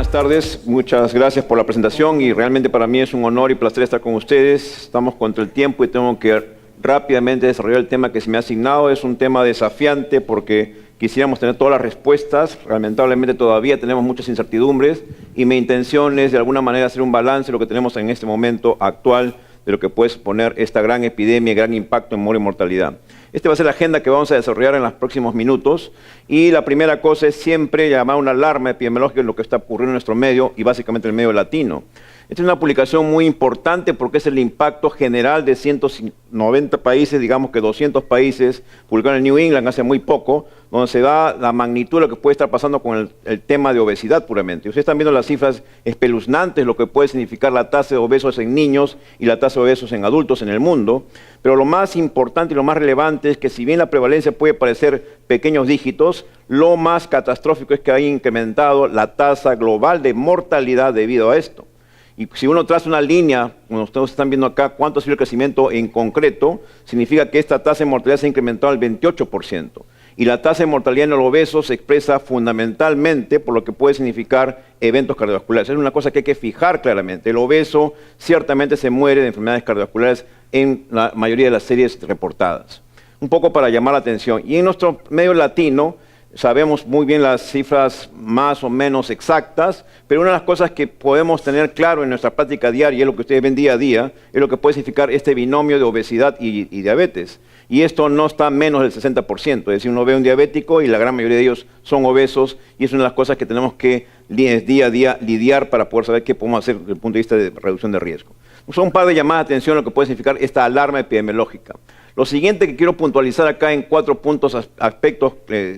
Buenas tardes, muchas gracias por la presentación y realmente para mí es un honor y placer estar con ustedes. Estamos contra el tiempo y tengo que rápidamente desarrollar el tema que se me ha asignado. Es un tema desafiante porque quisiéramos tener todas las respuestas. Lamentablemente todavía tenemos muchas incertidumbres y mi intención es de alguna manera hacer un balance de lo que tenemos en este momento actual de lo que puede suponer esta gran epidemia y gran impacto en morir y mortalidad. Esta va a ser la agenda que vamos a desarrollar en los próximos minutos y la primera cosa es siempre llamar una alarma epidemiológica en lo que está ocurriendo en nuestro medio y básicamente en el medio latino. Esta es una publicación muy importante porque es el impacto general de 190 países, digamos que 200 países, publicaron en New England hace muy poco, donde se da la magnitud de lo que puede estar pasando con el tema de obesidad puramente. Ustedes están viendo las cifras espeluznantes, lo que puede significar la tasa de obesos en niños y la tasa de obesos en adultos en el mundo, pero lo más importante y lo más relevante es que si bien la prevalencia puede parecer pequeños dígitos, lo más catastrófico es que ha incrementado la tasa global de mortalidad debido a esto. Y si uno traza una línea, como ustedes están viendo acá, cuánto ha sido el crecimiento en concreto, significa que esta tasa de mortalidad se ha incrementado al 28%. Y la tasa de mortalidad en los obesos se expresa fundamentalmente por lo que puede significar eventos cardiovasculares. Es una cosa que hay que fijar claramente. El obeso ciertamente se muere de enfermedades cardiovasculares en la mayoría de las series reportadas. Un poco para llamar la atención. Y en nuestro medio latino, sabemos muy bien las cifras más o menos exactas, pero una de las cosas que podemos tener claro en nuestra práctica diaria, es lo que ustedes ven día a día, es lo que puede significar este binomio de obesidad y diabetes. Y esto no está menos del 60%, es decir, uno ve un diabético y la gran mayoría de ellos son obesos, y es una de las cosas que tenemos que día a día lidiar para poder saber qué podemos hacer desde el punto de vista de reducción de riesgo. Son un par de llamadas de atención a lo que puede significar esta alarma epidemiológica. Lo siguiente que quiero puntualizar acá en 4 puntos, aspectos,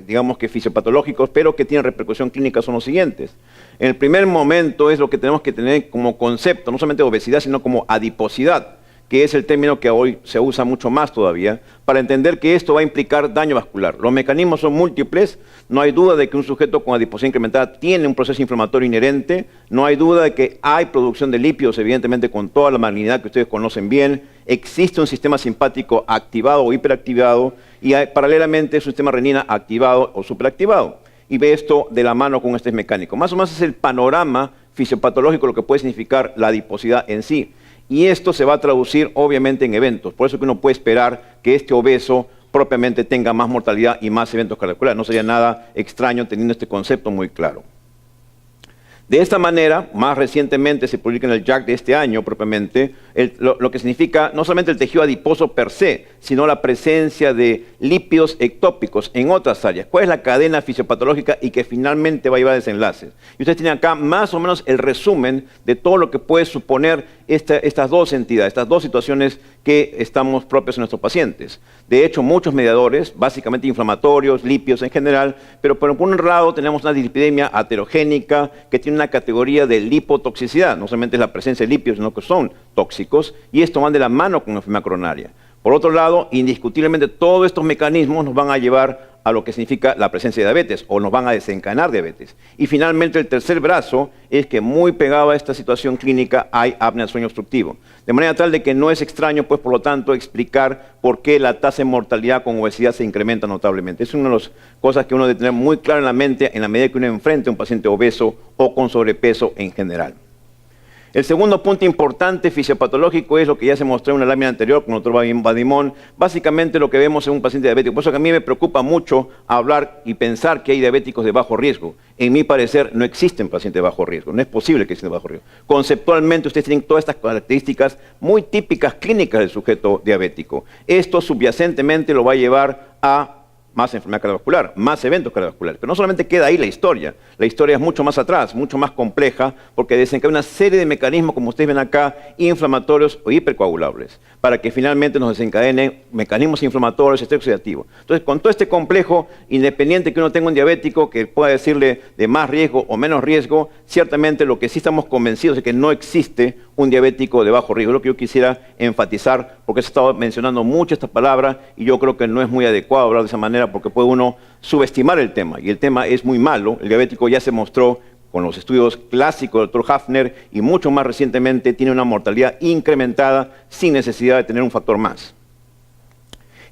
digamos que fisiopatológicos, pero que tienen repercusión clínica, son los siguientes. En el primer momento es lo que tenemos que tener como concepto, no solamente de obesidad, sino como adiposidad, que es el término que hoy se usa mucho más todavía, para entender que esto va a implicar daño vascular. Los mecanismos son múltiples, no hay duda de que un sujeto con adiposidad incrementada tiene un proceso inflamatorio inherente, no hay duda de que hay producción de lípidos, evidentemente con toda la malignidad que ustedes conocen bien, existe un sistema simpático activado o hiperactivado y hay, paralelamente un sistema renina activado o superactivado. Y ve esto de la mano con este mecánico. Más o menos es el panorama fisiopatológico, lo que puede significar la adiposidad en sí. Y esto se va a traducir obviamente en eventos. Por eso que uno puede esperar que este obeso propiamente tenga más mortalidad y más eventos cardiovasculares. No sería nada extraño teniendo este concepto muy claro. De esta manera, más recientemente se publica en el JACC de este año propiamente, lo que significa no solamente el tejido adiposo per se, sino la presencia de lípidos ectópicos en otras áreas. ¿Cuál es la cadena fisiopatológica y que finalmente va a llevar a desenlaces? Y ustedes tienen acá más o menos el resumen de todo lo que puede suponer estas dos entidades, estas dos situaciones que estamos propios en nuestros pacientes. De hecho, muchos mediadores, básicamente inflamatorios, lípidos en general, pero por un lado tenemos una dislipidemia aterogénica que tiene una categoría de lipotoxicidad, no solamente es la presencia de lípidos, sino que son tóxicos, y esto van de la mano con la enfermedad coronaria. Por otro lado, indiscutiblemente todos estos mecanismos nos van a llevar a lo que significa la presencia de diabetes, o nos van a desencadenar diabetes. Y finalmente el tercer brazo es que muy pegado a esta situación clínica hay apnea del sueño obstructivo. De manera tal de que no es extraño, pues por lo tanto, explicar por qué la tasa de mortalidad con obesidad se incrementa notablemente. Es una de las cosas que uno debe tener muy claro en la mente en la medida que uno enfrente a un paciente obeso o con sobrepeso en general. El segundo punto importante fisiopatológico es lo que ya se mostró en una lámina anterior con el doctor Badimón. Básicamente lo que vemos en un paciente diabético. Por eso que a mí me preocupa mucho hablar y pensar que hay diabéticos de bajo riesgo. En mi parecer no existen pacientes de bajo riesgo. No es posible que existen de bajo riesgo. Conceptualmente ustedes tienen todas estas características muy típicas clínicas del sujeto diabético. Esto subyacentemente lo va a llevar a más enfermedad cardiovascular, más eventos cardiovasculares. Pero no solamente queda ahí la historia es mucho más atrás, mucho más compleja, porque desencadena una serie de mecanismos, como ustedes ven acá, inflamatorios o hipercoagulables, para que finalmente nos desencadenen mecanismos inflamatorios, estrés oxidativo. Entonces, con todo este complejo, independiente que uno tenga un diabético que pueda decirle de más riesgo o menos riesgo, ciertamente lo que sí estamos convencidos es que no existe un diabético de bajo riesgo. Es lo que yo quisiera enfatizar, porque se ha estado mencionando mucho esta palabra y yo creo que no es muy adecuado hablar de esa manera porque puede uno subestimar el tema, y el tema es muy malo. El diabético ya se mostró con los estudios clásicos del doctor Hafner y mucho más recientemente tiene una mortalidad incrementada sin necesidad de tener un factor más.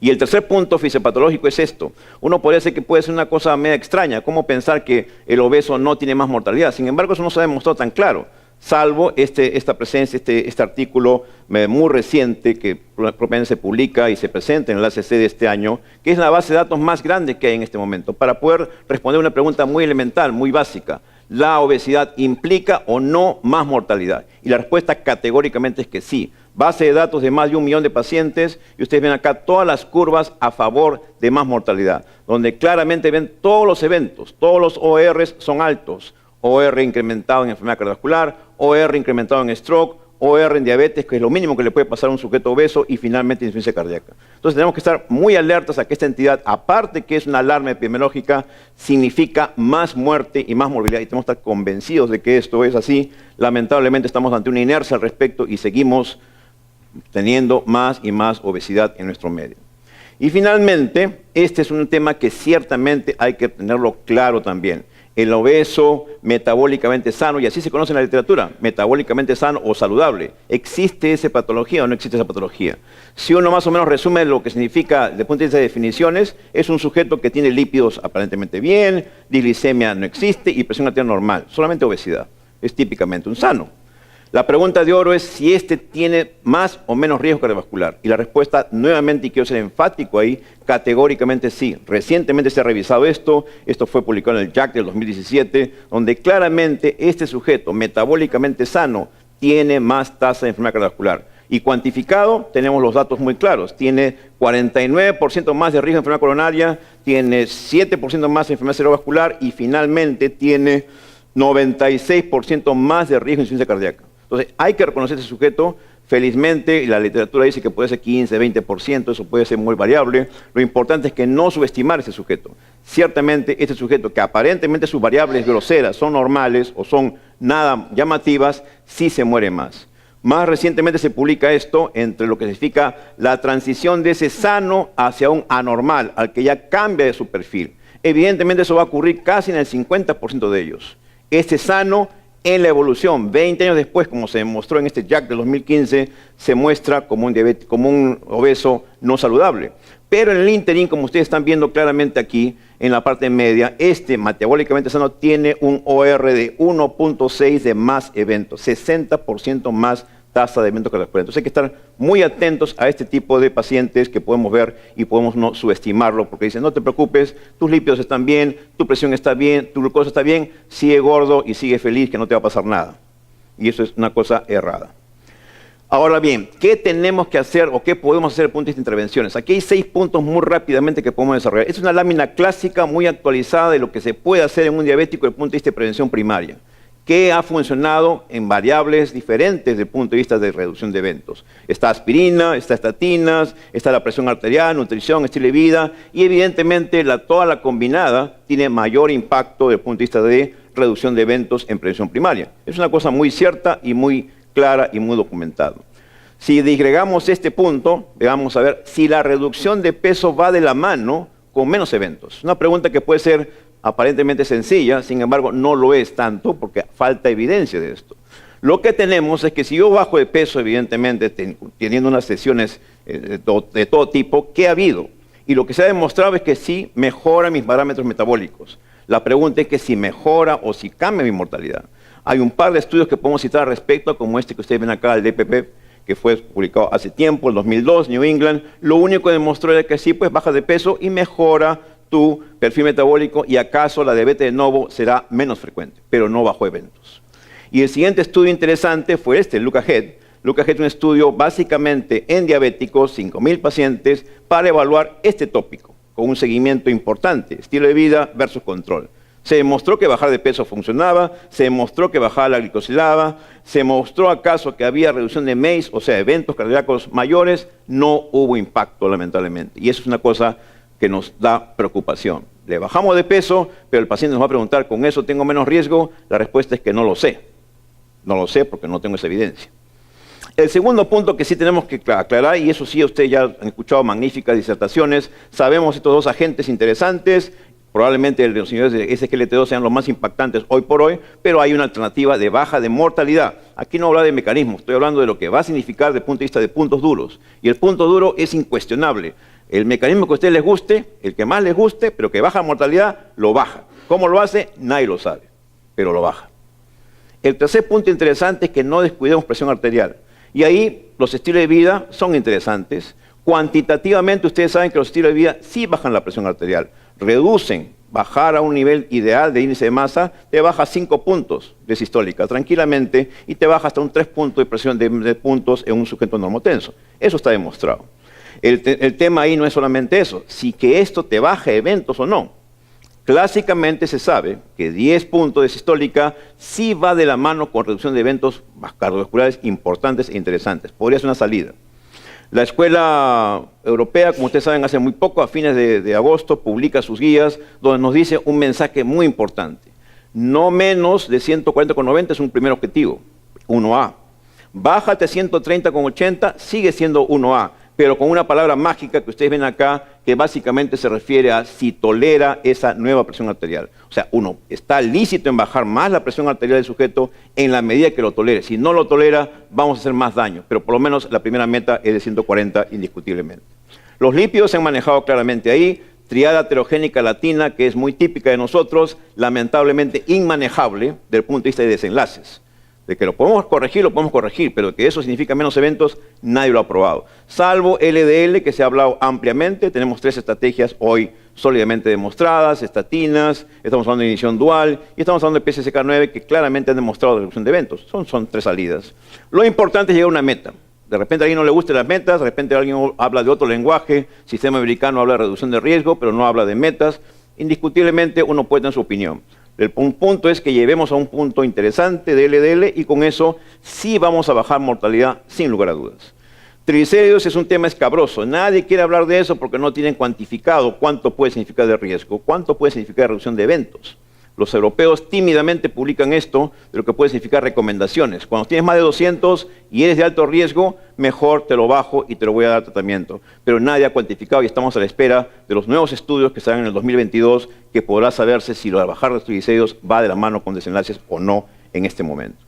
Y el tercer punto fisiopatológico es esto. Uno podría decir que puede ser una cosa media extraña, cómo pensar que el obeso no tiene más mortalidad. Sin embargo, eso no se ha demostrado tan claro, salvo esta presencia, este artículo muy reciente que propiamente se publica y se presenta en el ACC de este año, que es la base de datos más grande que hay en este momento, para poder responder una pregunta muy elemental, muy básica. ¿La obesidad implica o no más mortalidad? Y la respuesta categóricamente es que sí. Base de datos de más de 1 millón de pacientes, y ustedes ven acá todas las curvas a favor de más mortalidad, donde claramente ven todos los eventos, todos los ORs son altos. OR incrementado en enfermedad cardiovascular, OR incrementado en stroke, OR en diabetes, que es lo mínimo que le puede pasar a un sujeto obeso, y finalmente insuficiencia cardíaca. Entonces tenemos que estar muy alertas a que esta entidad, aparte que es una alarma epidemiológica, significa más muerte y más morbilidad, y tenemos que estar convencidos de que esto es así. Lamentablemente estamos ante una inercia al respecto y seguimos teniendo más y más obesidad en nuestro medio. Y finalmente, este es un tema que ciertamente hay que tenerlo claro también. El obeso metabólicamente sano, y así se conoce en la literatura, metabólicamente sano o saludable. ¿Existe esa patología o no existe esa patología? Si uno más o menos resume lo que significa desde el punto de vista de definiciones, es un sujeto que tiene lípidos aparentemente bien, diglicemia no existe y presión arterial normal, solamente obesidad. Es típicamente un sano. La pregunta de oro es si este tiene más o menos riesgo cardiovascular. Y la respuesta, nuevamente, y quiero ser enfático ahí, categóricamente sí. Recientemente se ha revisado esto fue publicado en el JACC del 2017, donde claramente este sujeto metabólicamente sano tiene más tasa de enfermedad cardiovascular. Y cuantificado, tenemos los datos muy claros. Tiene 49% más de riesgo de enfermedad coronaria, tiene 7% más de enfermedad cerebrovascular y finalmente tiene 96% más de riesgo de insuficiencia cardíaca. Entonces, hay que reconocer a ese sujeto. Felizmente, la literatura dice que puede ser 15, 20%, eso puede ser muy variable. Lo importante es que no subestimar a ese sujeto. Ciertamente, este sujeto, que aparentemente sus variables groseras son normales o son nada llamativas, sí se muere más. Más recientemente se publica esto entre lo que significa la transición de ese sano hacia un anormal, al que ya cambia de su perfil. Evidentemente, eso va a ocurrir casi en el 50% de ellos. Este sano, en la evolución, 20 años después, como se demostró en este JACC del 2015, se muestra como un obeso no saludable. Pero en el ínterin, como ustedes están viendo claramente aquí, en la parte media, este metabólicamente sano tiene un OR de 1.6 de más eventos, 60% más tasa de eventos cardiovasculares. Entonces hay que estar muy atentos a este tipo de pacientes que podemos ver y podemos no subestimarlo, porque dicen, no te preocupes, tus lípidos están bien, tu presión está bien, tu glucosa está bien, sigue gordo y sigue feliz, que no te va a pasar nada. Y eso es una cosa errada. Ahora bien, ¿qué tenemos que hacer o qué podemos hacer desde el punto de vista de intervenciones? Aquí hay 6 puntos muy rápidamente que podemos desarrollar. Es una lámina clásica muy actualizada de lo que se puede hacer en un diabético desde el punto de vista de prevención primaria, que ha funcionado en variables diferentes desde el punto de vista de reducción de eventos. Está aspirina, está estatinas, está la presión arterial, nutrición, estilo de vida, y evidentemente toda la combinada tiene mayor impacto desde el punto de vista de reducción de eventos en prevención primaria. Es una cosa muy cierta y muy clara y muy documentada. Si disgregamos este punto, vamos a ver si la reducción de peso va de la mano con menos eventos. Una pregunta que puede ser aparentemente sencilla, sin embargo no lo es tanto porque falta evidencia de esto. Lo que tenemos es que si yo bajo de peso, evidentemente teniendo unas sesiones de todo tipo, ¿qué ha habido? Y lo que se ha demostrado es que sí mejora mis parámetros metabólicos. La pregunta es que si mejora o si cambia mi mortalidad. Hay un par de estudios que podemos citar al respecto, como este que ustedes ven acá, el DPP, que fue publicado hace tiempo, el 2002, New England. Lo único que demostró es que sí, pues baja de peso y mejora tu perfil metabólico, y acaso la diabetes de novo será menos frecuente, pero no bajo eventos. Y el siguiente estudio interesante fue este, Look-Ahead. Look-Ahead es un estudio básicamente en diabéticos, 5.000 pacientes, para evaluar este tópico, con un seguimiento importante, estilo de vida versus control. Se demostró que bajar de peso funcionaba, se demostró que bajaba la glicosilada, se mostró acaso que había reducción de MACE, o sea, eventos cardíacos mayores, no hubo impacto lamentablemente. Y eso es una cosa que nos da preocupación. Le bajamos de peso, pero el paciente nos va a preguntar, ¿con eso tengo menos riesgo? La respuesta es que no lo sé. No lo sé porque no tengo esa evidencia. El segundo punto que sí tenemos que aclarar, y eso sí ustedes ya han escuchado magníficas disertaciones, sabemos estos dos agentes interesantes, Probablemente los señores de SGLT2 sean los más impactantes hoy por hoy, pero hay una alternativa de baja de mortalidad. Aquí no hablo de mecanismos, estoy hablando de lo que va a significar desde el punto de vista de puntos duros. Y el punto duro es incuestionable. El mecanismo que a ustedes les guste, el que más les guste, pero que baja mortalidad, lo baja. ¿Cómo lo hace? Nadie lo sabe, pero lo baja. El tercer punto interesante es que no descuidemos presión arterial. Y ahí los estilos de vida son interesantes. Cuantitativamente ustedes saben que los estilos de vida sí bajan la presión arterial. Reducen, bajar a un nivel ideal de índice de masa, te baja 5 puntos de sistólica tranquilamente y te baja hasta un 3 puntos de presión de puntos en un sujeto normotenso. Eso está demostrado. El tema ahí no es solamente eso, si que esto te baja eventos o no. Clásicamente se sabe que 10 puntos de sistólica sí va de la mano con reducción de eventos cardiovasculares importantes e interesantes. Podría ser una salida. La Escuela Europea, como ustedes saben, hace muy poco, a fines de agosto, publica sus guías donde nos dice un mensaje muy importante. No menos de 140,90 es un primer objetivo, 1A. Bájate a 130,80, sigue siendo 1A, pero con una palabra mágica que ustedes ven acá, que básicamente se refiere a si tolera esa nueva presión arterial. O sea, uno está lícito en bajar más la presión arterial del sujeto en la medida que lo tolere. Si no lo tolera, vamos a hacer más daño, pero por lo menos la primera meta es de 140 indiscutiblemente. Los lípidos se han manejado claramente ahí, triada heterogénica latina, que es muy típica de nosotros, lamentablemente inmanejable desde el punto de vista de desenlaces. De que lo podemos corregir, pero que eso significa menos eventos, nadie lo ha probado. Salvo LDL, que se ha hablado ampliamente, tenemos 3 estrategias hoy sólidamente demostradas, estatinas, estamos hablando de inhibición dual, y estamos hablando de PCSK9, que claramente han demostrado reducción de eventos. Son 3 salidas. Lo importante es llegar a una meta. De repente a alguien no le gustan las metas, de repente alguien habla de otro lenguaje, sistema americano habla de reducción de riesgo, pero no habla de metas. Indiscutiblemente uno puede tener su opinión. El punto es que llevemos a un punto interesante de LDL y con eso sí vamos a bajar mortalidad sin lugar a dudas. Triglicéridos es un tema escabroso. Nadie quiere hablar de eso porque no tienen cuantificado cuánto puede significar de riesgo, cuánto puede significar de reducción de eventos. Los europeos tímidamente publican esto de lo que puede significar recomendaciones. Cuando tienes más de 200 y eres de alto riesgo, mejor te lo bajo y te lo voy a dar tratamiento. Pero nadie ha cuantificado y estamos a la espera de los nuevos estudios que saldrán en el 2022 que podrá saberse si lo de bajar los triglicéridos va de la mano con desenlaces o no en este momento.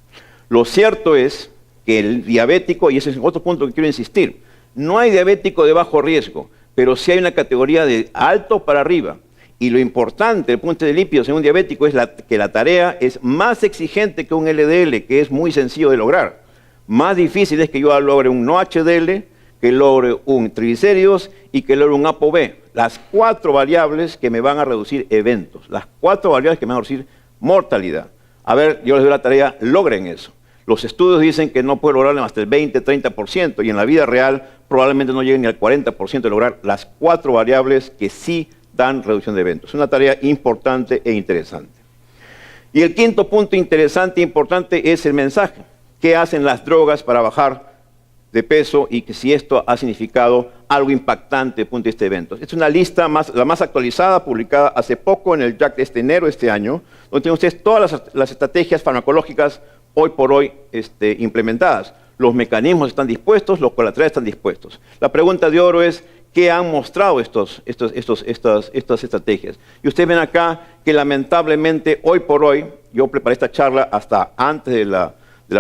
Lo cierto es que el diabético, y ese es otro punto que quiero insistir, no hay diabético de bajo riesgo, pero sí hay una categoría de alto para arriba. Y lo importante, el punto de lípidos en un diabético es que la tarea es más exigente que un LDL, que es muy sencillo de lograr. Más difícil es que yo logre un no HDL, que logre un triglicéridos y que logre un ApoB. Las 4 variables que me van a reducir eventos, las 4 variables que me van a reducir mortalidad. A ver, yo les doy la tarea, logren eso. Los estudios dicen que no puede lograrlo hasta el 20-30% y en la vida real probablemente no lleguen ni al 40% de lograr las 4 variables que sí dan reducción de eventos. Es una tarea importante e interesante. Y el quinto punto interesante e importante es el mensaje. ¿Qué hacen las drogas para bajar de peso y que si esto ha significado algo impactante desde el punto de vista de eventos? Esta es una lista la más actualizada, publicada hace poco en el JACC de enero de este año, donde tienen ustedes todas las estrategias farmacológicas hoy por hoy implementadas. Los mecanismos están dispuestos, los colaterales están dispuestos. La pregunta de oro es, ¿qué han mostrado estas estrategias? Y ustedes ven acá que lamentablemente hoy por hoy, yo preparé esta charla hasta antes de la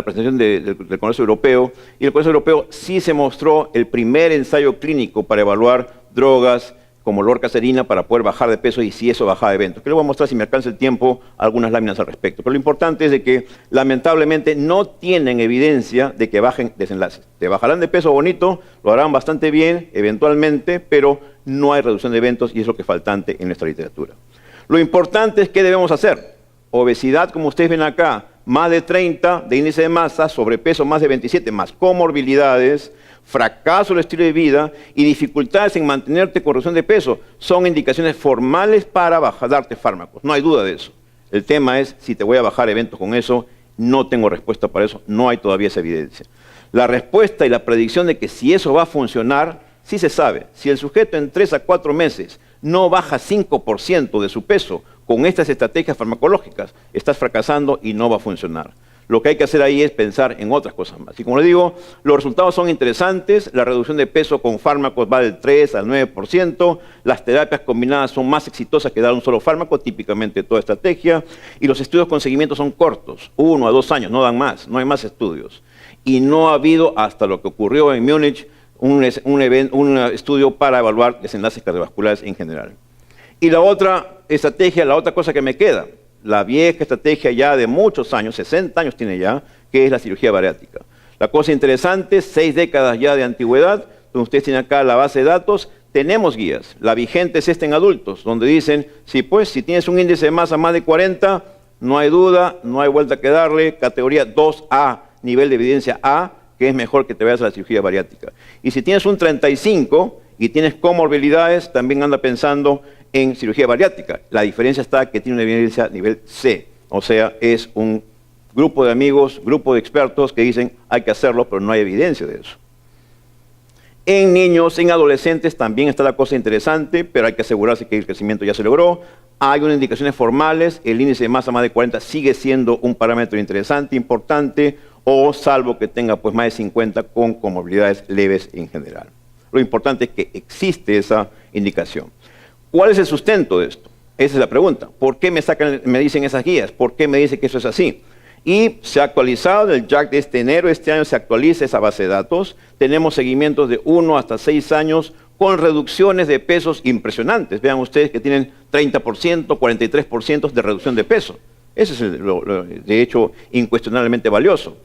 presentación del Congreso Europeo, y el Congreso Europeo sí se mostró el primer ensayo clínico para evaluar drogas como lorcacerina para poder bajar de peso y si eso bajaba de eventos. Que les voy a mostrar, si me alcanza el tiempo, algunas láminas al respecto. Pero lo importante es de que lamentablemente no tienen evidencia de que bajen desenlaces. Te bajarán de peso bonito, lo harán bastante bien eventualmente, pero no hay reducción de eventos y es lo que es faltante en nuestra literatura. Lo importante es qué debemos hacer. Obesidad, como ustedes ven acá, más de 30 de índice de masa, sobrepeso más de 27, más comorbilidades, fracaso del estilo de vida y dificultades en mantenerte con reducción de peso son indicaciones formales para darte fármacos. No hay duda de eso. El tema es si te voy a bajar eventos con eso, no tengo respuesta para eso, no hay todavía esa evidencia. La respuesta y la predicción de que si eso va a funcionar, sí se sabe. Si el sujeto en 3 a 4 meses no baja 5% de su peso con estas estrategias farmacológicas, estás fracasando y no va a funcionar. Lo que hay que hacer ahí es pensar en otras cosas más. Y como le digo, los resultados son interesantes. La reducción de peso con fármacos va del 3 al 9%. Las terapias combinadas son más exitosas que dar un solo fármaco, típicamente toda estrategia. Y los estudios con seguimiento son cortos, 1 a 2 años, no dan más, no hay más estudios. Y no ha habido, hasta lo que ocurrió en Múnich, un estudio para evaluar desenlaces cardiovasculares en general. Y la otra estrategia, la otra cosa que me queda, la vieja estrategia ya de muchos años, 60 años tiene ya, que es la cirugía bariátrica. La cosa interesante, 6 décadas ya de antigüedad, donde ustedes tienen acá la base de datos, tenemos guías. La vigente es esta en adultos, donde dicen, sí, pues, si tienes un índice de masa más de 40, no hay duda, no hay vuelta que darle, categoría 2A, nivel de evidencia A, que es mejor que te vayas a la cirugía bariátrica. Y si tienes un 35 y tienes comorbilidades, también anda pensando en cirugía bariátrica. La diferencia está que tiene una evidencia nivel C, o sea, es un grupo de amigos, grupo de expertos que dicen hay que hacerlo, pero no hay evidencia de eso. En niños, en adolescentes también está la cosa interesante, pero hay que asegurarse que el crecimiento ya se logró. Hay unas indicaciones formales, el índice de masa más de 40 sigue siendo un parámetro interesante, importante, o salvo que tenga pues más de 50 con comorbilidades leves en general. Lo importante es que existe esa indicación. ¿Cuál es el sustento de esto? Esa es la pregunta. ¿Por qué me dicen esas guías? ¿Por qué me dice que eso es así? Y se ha actualizado, el JAC de este enero, este año se actualiza esa base de datos. Tenemos seguimientos de 1 hasta 6 años con reducciones de pesos impresionantes. Vean ustedes que tienen 30%, 43% de reducción de peso. Ese es, de hecho, incuestionablemente valioso.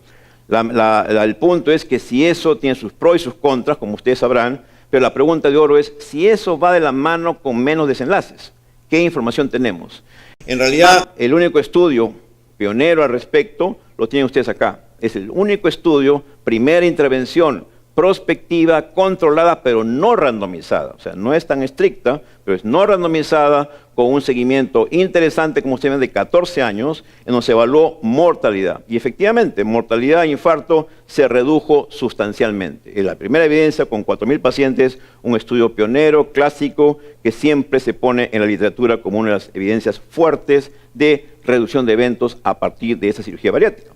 El punto es que si eso tiene sus pros y sus contras, como ustedes sabrán, pero la pregunta de oro es si eso va de la mano con menos desenlaces. ¿Qué información tenemos? En realidad, el único estudio pionero al respecto lo tienen ustedes acá. Es el único estudio, primera intervención, prospectiva, controlada, pero no randomizada. O sea, no es tan estricta, pero es no randomizada, con un seguimiento interesante, como ustedes ven, de 14 años, en donde se evaluó mortalidad. Y efectivamente, mortalidad e infarto se redujo sustancialmente. Es la primera evidencia con 4.000 pacientes, un estudio pionero, clásico, que siempre se pone en la literatura como una de las evidencias fuertes de reducción de eventos a partir de esa cirugía bariátrica.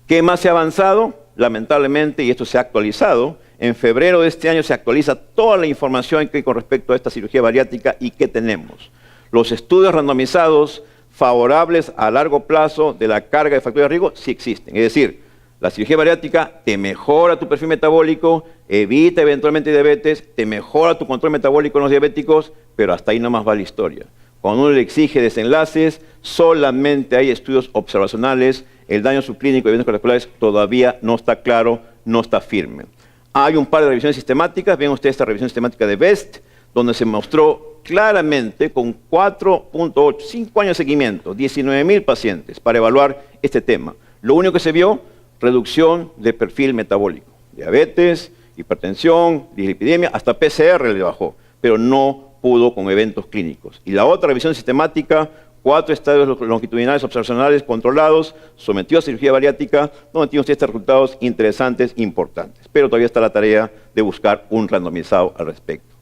¿Qué más se ha avanzado? Lamentablemente, y esto se ha actualizado, en febrero de este año se actualiza toda la información que hay con respecto a esta cirugía bariátrica y qué tenemos. Los estudios randomizados favorables a largo plazo de la carga de factores de riesgo sí existen. Es decir, la cirugía bariátrica te mejora tu perfil metabólico, evita eventualmente diabetes, te mejora tu control metabólico en los diabéticos, pero hasta ahí nomás va la historia. Cuando uno le exige desenlaces, solamente hay estudios observacionales. El daño subclínico de eventos cardiovasculares todavía no está claro, no está firme. Hay un par de revisiones sistemáticas. Ven ustedes esta revisión sistemática de BEST, donde se mostró claramente con 4.8, 5 años de seguimiento, 19.000 pacientes para evaluar este tema. Lo único que se vio, reducción de perfil metabólico. Diabetes, hipertensión, dislipidemia, hasta PCR le bajó, pero no pudo con eventos clínicos. Y la otra revisión sistemática, 4 estadios longitudinales observacionales controlados, sometidos a cirugía bariátrica, donde tiene usted estos resultados interesantes, importantes. Pero todavía está la tarea de buscar un randomizado al respecto.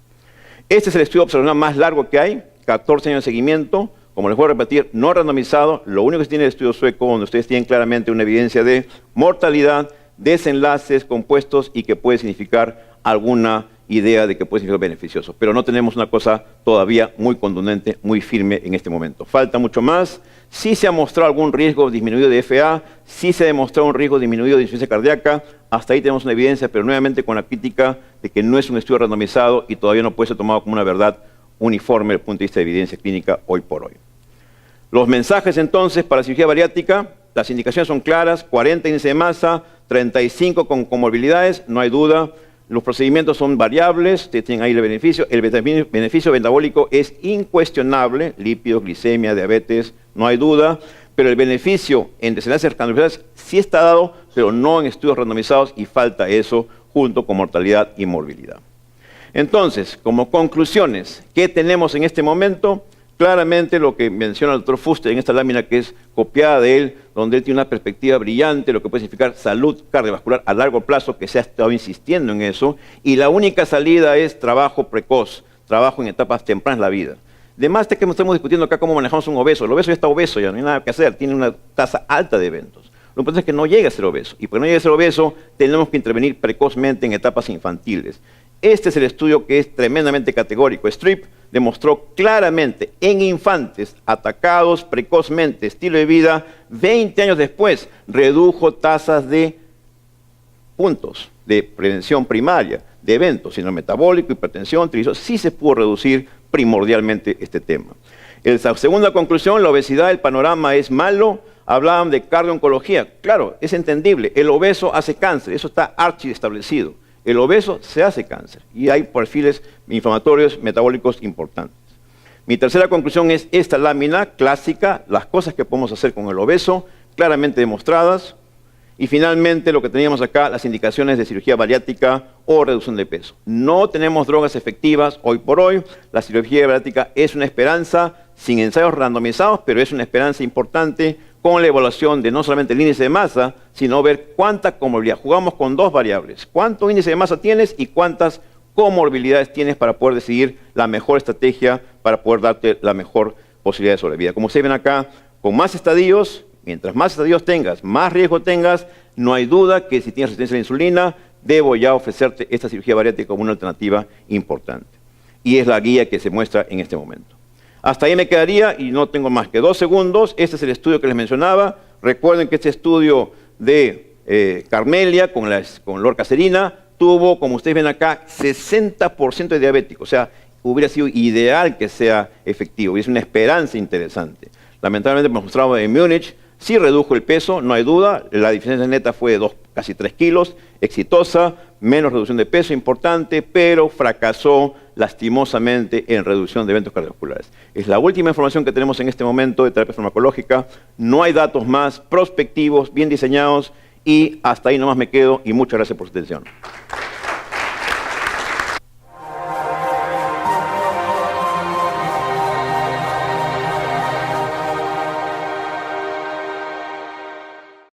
Este es el estudio observacional más largo que hay, 14 años de seguimiento. Como les voy a repetir, no randomizado. Lo único que tiene el estudio sueco, donde ustedes tienen claramente una evidencia de mortalidad, desenlaces compuestos y que puede significar alguna idea de que puede ser beneficioso. Pero no tenemos una cosa todavía muy contundente, muy firme en este momento. Falta mucho más. Sí se ha mostrado algún riesgo disminuido de FA, sí se ha demostrado un riesgo disminuido de insuficiencia cardíaca. Hasta ahí tenemos una evidencia, pero nuevamente con la crítica de que no es un estudio randomizado y todavía no puede ser tomado como una verdad uniforme desde el punto de vista de evidencia clínica hoy por hoy. Los mensajes entonces para la cirugía bariátrica, las indicaciones son claras: 40 índice de masa, 35 con comorbilidades, no hay duda. Los procedimientos son variables, ustedes tienen ahí el beneficio. El beneficio metabólico es incuestionable, lípidos, glicemia, diabetes, no hay duda. Pero el beneficio en desenlaces cardiovasculares sí está dado, pero no en estudios randomizados, y falta eso junto con mortalidad y morbilidad. Entonces, como conclusiones, ¿qué tenemos en este momento? Claramente lo que menciona el doctor Fuster en esta lámina, que es copiada de él, donde él tiene una perspectiva brillante, lo que puede significar salud cardiovascular a largo plazo, que se ha estado insistiendo en eso, y la única salida es trabajo precoz, trabajo en etapas tempranas de la vida. Además de que estamos discutiendo acá cómo manejamos un obeso. El obeso ya está obeso, ya no hay nada que hacer, tiene una tasa alta de eventos. Lo importante es que no llegue a ser obeso. Y para no llegar a ser obeso, tenemos que intervenir precozmente en etapas infantiles. Este es el estudio que es tremendamente categórico. Streep demostró claramente en infantes atacados precozmente, estilo de vida, 20 años después, redujo tasas de puntos de prevención primaria, de eventos, síndrome metabólico, hipertensión, triglicéridos. Sí se pudo reducir primordialmente este tema. La segunda conclusión, la obesidad, el panorama es malo. Hablaban de cardiooncología. Claro, es entendible. El obeso hace cáncer. Eso está archiestablecido. El obeso se hace cáncer. Y hay perfiles inflamatorios metabólicos importantes. Mi tercera conclusión es esta lámina clásica, las cosas que podemos hacer con el obeso, claramente demostradas. Y finalmente, lo que teníamos acá, las indicaciones de cirugía bariátrica o reducción de peso. No tenemos drogas efectivas hoy por hoy. La cirugía bariátrica es una esperanza, sin ensayos randomizados, pero es una esperanza importante con la evaluación de no solamente el índice de masa, sino ver cuánta comorbilidad. Jugamos con dos variables. ¿Cuánto índice de masa tienes y cuántas comorbilidades tienes para poder decidir la mejor estrategia para poder darte la mejor posibilidad de sobrevida? Como ustedes ven acá, con más estadios, mientras más estadios tengas, más riesgo tengas, no hay duda que si tienes resistencia a la insulina, debo ya ofrecerte esta cirugía bariátrica como una alternativa importante. Y es la guía que se muestra en este momento. Hasta ahí me quedaría y no tengo más que 2 segundos. Este es el estudio que les mencionaba. Recuerden que este estudio de Carmelia con lorcacerina tuvo, como ustedes ven acá, 60% de diabéticos. O sea, hubiera sido ideal que sea efectivo y es una esperanza interesante. Lamentablemente, hemos mostrado en Múnich, sí redujo el peso, no hay duda. La diferencia neta fue de casi 3 kilos, exitosa, menos reducción de peso, importante, pero fracasó lastimosamente en reducción de eventos cardiovasculares. Es la última información que tenemos en este momento de terapia farmacológica. No hay datos más prospectivos, bien diseñados, y hasta ahí nomás me quedo y muchas gracias por su atención.